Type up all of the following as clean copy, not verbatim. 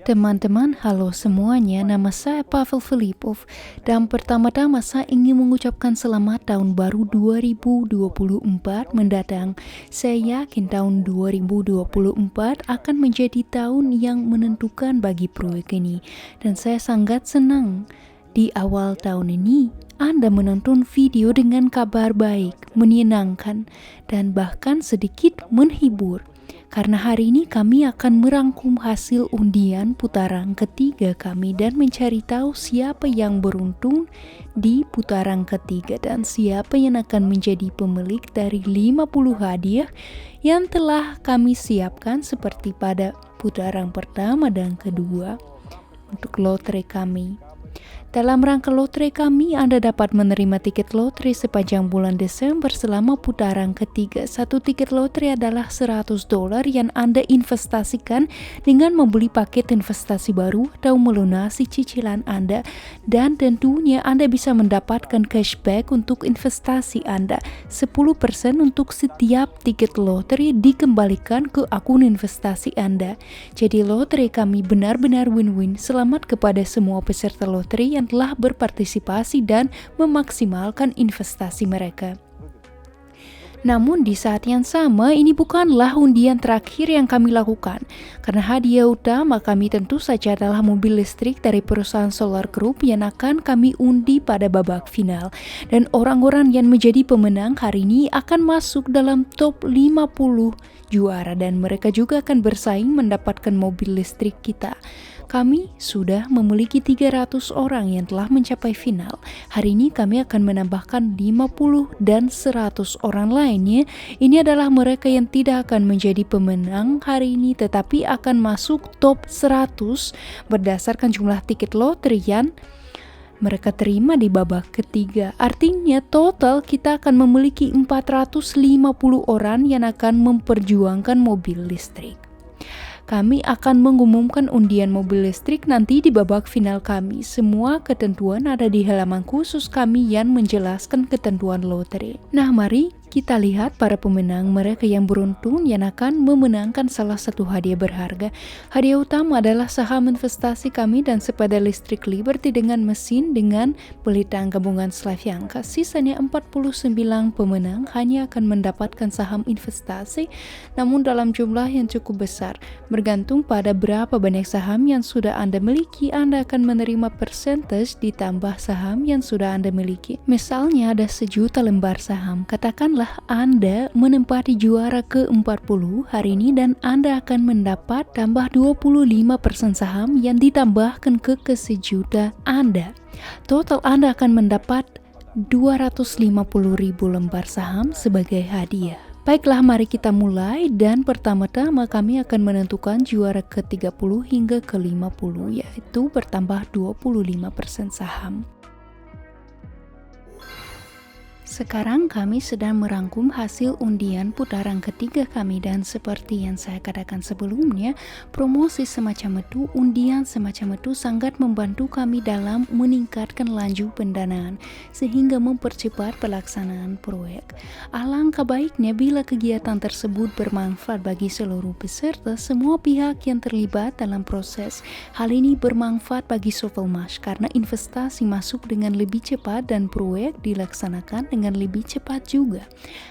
Teman-teman, halo semuanya. Nama saya Pavel Filipov dan pertama-tama saya ingin mengucapkan selamat tahun baru 2024 mendatang. Saya yakin tahun 2024 akan menjadi tahun yang menentukan bagi proyek ini dan saya sangat senang di awal tahun ini Anda menonton video dengan kabar baik, menyenangkan, dan bahkan sedikit menghibur. Karena hari ini kami akan merangkum hasil undian putaran ketiga kami dan mencari tahu siapa yang beruntung di putaran ketiga dan siapa yang akan menjadi pemilik dari 50 hadiah yang telah kami siapkan seperti pada putaran pertama dan kedua untuk lotre kami. Dalam rangka lotre kami, Anda dapat menerima tiket lotre sepanjang bulan Desember selama putaran ketiga. Satu tiket lotre adalah $100 yang Anda investasikan dengan membeli paket investasi baru atau melunasi cicilan Anda. Dan tentunya Anda bisa mendapatkan cashback untuk investasi Anda. 10% untuk setiap tiket lotre dikembalikan ke akun investasi Anda. Jadi lotre kami benar-benar win-win. Selamat kepada semua peserta lotre yang telah berpartisipasi dan memaksimalkan investasi mereka. Namun di saat yang sama ini bukanlah undian terakhir yang kami lakukan, karena hadiah utama kami tentu saja adalah mobil listrik dari perusahaan Solar Group yang akan kami undi pada babak final. Dan orang-orang yang menjadi pemenang hari ini akan masuk dalam top 50 juara dan mereka juga akan bersaing mendapatkan mobil listrik kita. Kami sudah memiliki 300 orang yang telah mencapai final. Hari ini kami akan menambahkan 50 dan 100 orang lainnya. Ini adalah mereka yang tidak akan menjadi pemenang hari ini tetapi akan masuk top 100 berdasarkan jumlah tiket lotre yang mereka terima di babak ketiga. Artinya total kita akan memiliki 450 orang yang akan memperjuangkan mobil listrik. Kami akan mengumumkan undian mobil listrik nanti di babak final kami. Semua ketentuan ada di halaman khusus kami yang menjelaskan ketentuan lotre. Nah, mari kita lihat para pemenang, mereka yang beruntung yang akan memenangkan salah satu hadiah berharga. Hadiah utama adalah saham investasi kami dan sepeda listrik Liberty dengan mesin dengan belitan gabungan Slavyanka. Sisanya 49 pemenang hanya akan mendapatkan saham investasi, namun dalam jumlah yang cukup besar. Bergantung pada berapa banyak saham yang sudah Anda miliki, Anda akan menerima persentase ditambah saham yang sudah Anda miliki. Misalnya ada 1 juta lembar saham, katakanlah Anda menempati juara ke-40 hari ini dan Anda akan mendapat tambah 25% saham yang ditambahkan ke 1 juta Anda. Total Anda akan mendapat 250.000 lembar saham sebagai hadiah. Baiklah, mari kita mulai dan pertama-tama kami akan menentukan juara ke-30 hingga ke-50 yaitu bertambah 25% saham. Sekarang kami sedang merangkum hasil undian putaran ketiga kami dan seperti yang saya katakan sebelumnya, promosi semacam itu, undian semacam itu sangat membantu kami dalam meningkatkan laju pendanaan sehingga mempercepat pelaksanaan proyek. Alangkah baiknya bila kegiatan tersebut bermanfaat bagi seluruh peserta, semua pihak yang terlibat dalam proses. Hal ini bermanfaat bagi Sovelmash karena investasi masuk dengan lebih cepat dan proyek dilaksanakan dengan lebih cepat juga.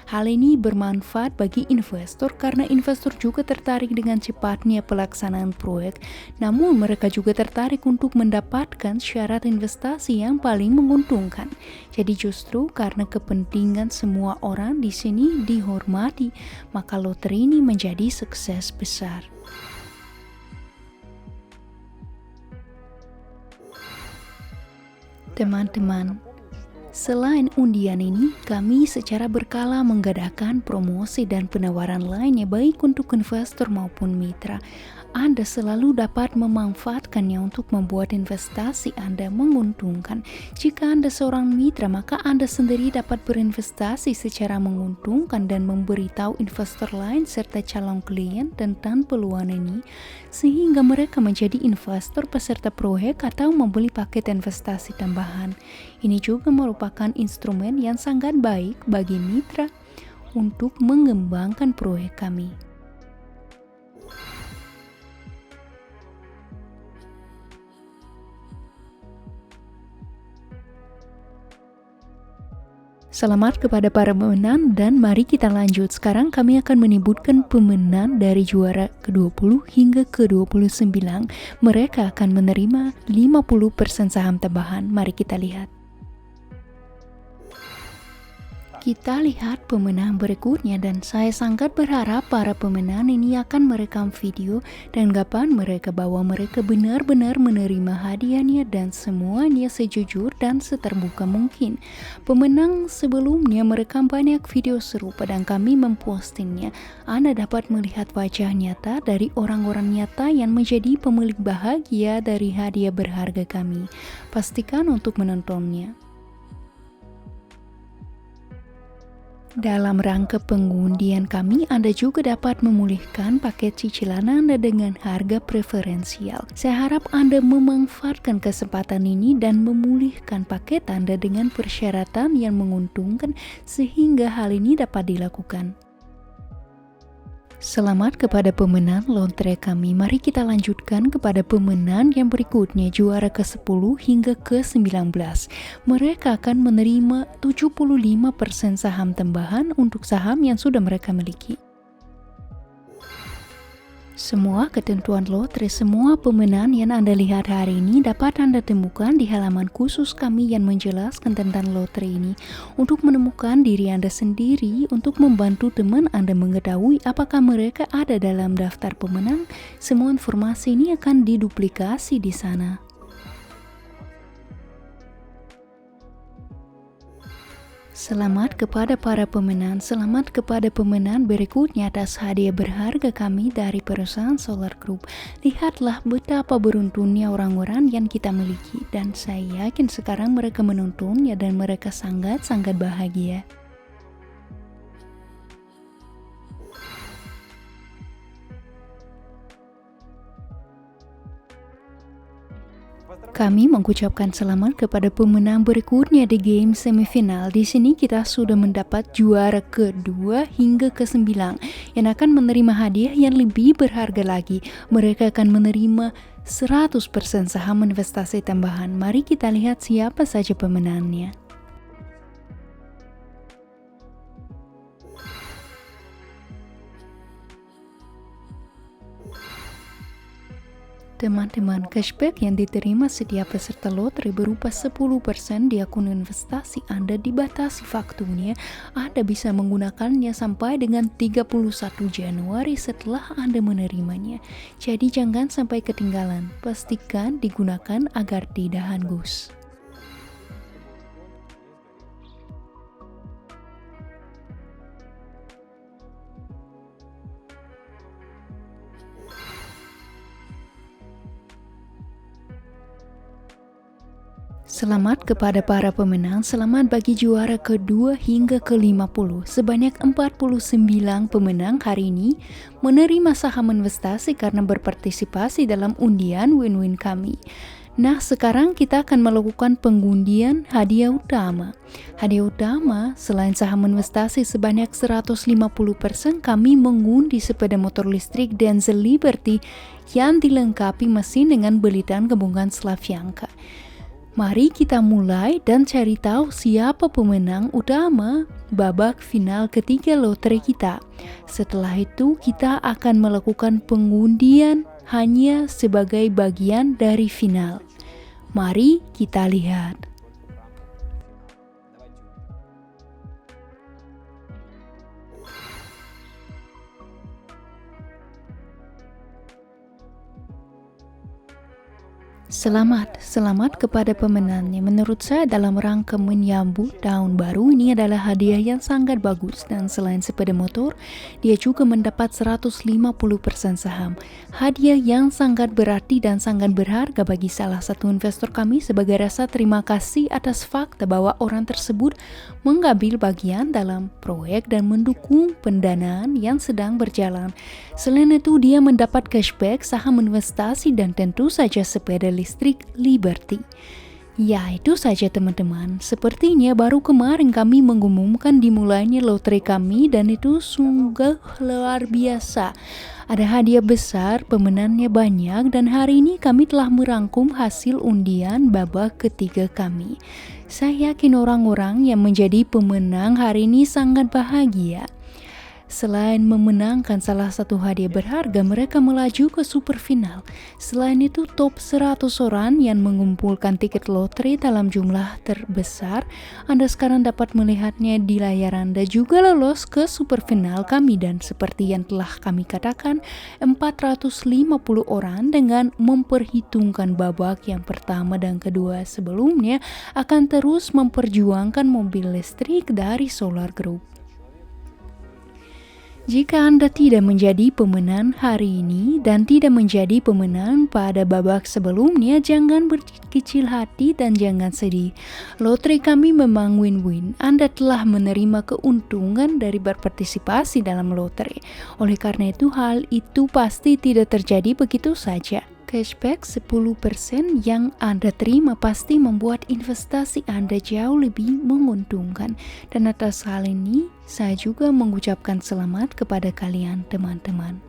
Hal ini bermanfaat bagi investor karena investor juga tertarik dengan cepatnya pelaksanaan proyek. Namun mereka juga tertarik untuk mendapatkan syarat investasi yang paling menguntungkan. Jadi justru karena kepentingan semua orang di sini dihormati, maka lotre ini menjadi sukses besar. Teman-teman, selain undian ini, kami secara berkala mengadakan promosi dan penawaran lainnya baik untuk investor maupun mitra. Anda selalu dapat memanfaatkannya untuk membuat investasi Anda menguntungkan. Jika Anda seorang mitra, maka Anda sendiri dapat berinvestasi secara menguntungkan dan memberitahu investor lain serta calon klien tentang peluang ini, sehingga mereka menjadi investor peserta proyek atau membeli paket investasi tambahan. Ini juga merupakan instrumen yang sangat baik bagi mitra untuk mengembangkan proyek kami. Selamat kepada para pemenang dan mari kita lanjut. Sekarang kami akan menyebutkan pemenang dari juara ke-20 hingga ke-29. Mereka akan menerima 50% saham tambahan. Mari kita lihat. Kita lihat pemenang berikutnya dan saya sangat berharap para pemenang ini akan merekam video dan kapan mereka bahwa mereka benar-benar menerima hadiahnya dan semuanya sejujur dan seterbuka mungkin. Pemenang sebelumnya merekam banyak video serupa dan kami mempostingnya. Anda dapat melihat wajah nyata dari orang-orang nyata yang menjadi pemilik bahagia dari hadiah berharga kami. Pastikan untuk menontonnya. Dalam rangka pengundian kami, Anda juga dapat memulihkan paket cicilan Anda dengan harga preferensial. Saya harap Anda memanfaatkan kesempatan ini dan memulihkan paket Anda dengan persyaratan yang menguntungkan sehingga hal ini dapat dilakukan. Selamat kepada pemenang lotre kami. Mari kita lanjutkan kepada pemenang yang berikutnya, juara ke-10 hingga ke-19. Mereka akan menerima 75% saham tambahan untuk saham yang sudah mereka miliki. Semua ketentuan lotre semua pemenang yang Anda lihat hari ini dapat Anda temukan di halaman khusus kami yang menjelaskan tentang lotre ini. Untuk menemukan diri Anda sendiri, untuk membantu teman Anda mengetahui apakah mereka ada dalam daftar pemenang, semua informasi ini akan diduplikasi di sana. Selamat kepada para pemenang. Selamat kepada pemenang berikutnya atas hadiah berharga kami dari perusahaan Solar Group. Lihatlah betapa beruntungnya orang-orang yang kita miliki dan saya yakin sekarang mereka menontonnya dan mereka sangat-sangat bahagia. Kami mengucapkan selamat kepada pemenang berikutnya di game semifinal. Di sini kita sudah mendapat juara kedua hingga ke-9 yang akan menerima hadiah yang lebih berharga lagi. Mereka akan menerima 100% saham investasi tambahan. Mari kita lihat siapa saja pemenangnya. Teman-teman, cashback yang diterima setiap peserta lotre berupa 10% di akun investasi Anda dibatasi waktunya. Anda bisa menggunakannya sampai dengan 31 Januari setelah Anda menerimanya. Jadi jangan sampai ketinggalan. Pastikan digunakan agar tidak hangus. Selamat kepada para pemenang, selamat bagi juara kedua hingga ke-50. Sebanyak 49 pemenang hari ini menerima saham investasi karena berpartisipasi dalam undian win-win kami. Nah, sekarang kita akan melakukan pengundian hadiah utama. Hadiah utama selain saham investasi sebanyak 150%, kami mengundi sepeda motor listrik Denzel Liberty yang dilengkapi mesin dengan belitan gabungan Slavyanka. Mari kita mulai dan cari tahu siapa pemenang utama babak final ketiga lotre kita. Setelah itu kita akan melakukan pengundian hanya sebagai bagian dari final. Mari kita lihat. Selamat kepada pemenangnya. Menurut saya dalam rangka menyambut tahun baru ini adalah hadiah yang sangat bagus dan selain sepeda motor, dia juga mendapat 150% saham. Hadiah yang sangat berarti dan sangat berharga bagi salah satu investor kami sebagai rasa terima kasih atas fakta bahwa orang tersebut mengambil bagian dalam proyek dan mendukung pendanaan yang sedang berjalan. Selain itu dia mendapat cashback, saham investasi dan tentu saja sepeda listrik Liberty. Ya, itu saja teman-teman. Sepertinya baru kemarin kami mengumumkan dimulainya lotre kami dan itu sungguh luar biasa. Ada hadiah besar, pemenangnya banyak dan hari ini kami telah merangkum hasil undian babak ketiga kami. Saya yakin orang-orang yang menjadi pemenang hari ini sangat bahagia. Selain memenangkan salah satu hadiah berharga, mereka melaju ke super final. Selain itu, top 100 orang yang mengumpulkan tiket lotre dalam jumlah terbesar, Anda sekarang dapat melihatnya di layar Anda, juga lolos ke super final kami. Dan seperti yang telah kami katakan, 450 orang dengan memperhitungkan babak yang pertama dan kedua sebelumnya akan terus memperjuangkan mobil listrik dari Solar Group. Jika Anda tidak menjadi pemenang hari ini dan tidak menjadi pemenang pada babak sebelumnya, jangan berkecil hati dan jangan sedih. Lotre kami memang win-win. Anda telah menerima keuntungan dari berpartisipasi dalam lotre. Oleh karena itu, hal itu pasti tidak terjadi begitu saja. Cashback 10% yang Anda terima pasti membuat investasi Anda jauh lebih menguntungkan. Dan atas hal ini, saya juga mengucapkan selamat kepada kalian teman-teman.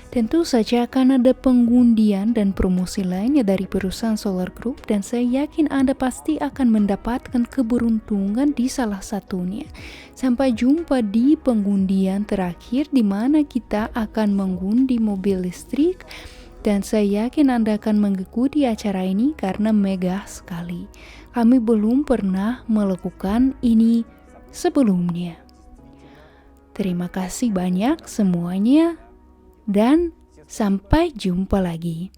Tentu saja akan ada pengundian dan promosi lainnya dari perusahaan Solar Group dan saya yakin Anda pasti akan mendapatkan keberuntungan di salah satunya. Sampai jumpa di pengundian terakhir di mana kita akan mengundi mobil listrik. Dan saya yakin Anda akan mengikuti acara ini karena megah sekali. Kami belum pernah melakukan ini sebelumnya. Terima kasih banyak semuanya dan sampai jumpa lagi.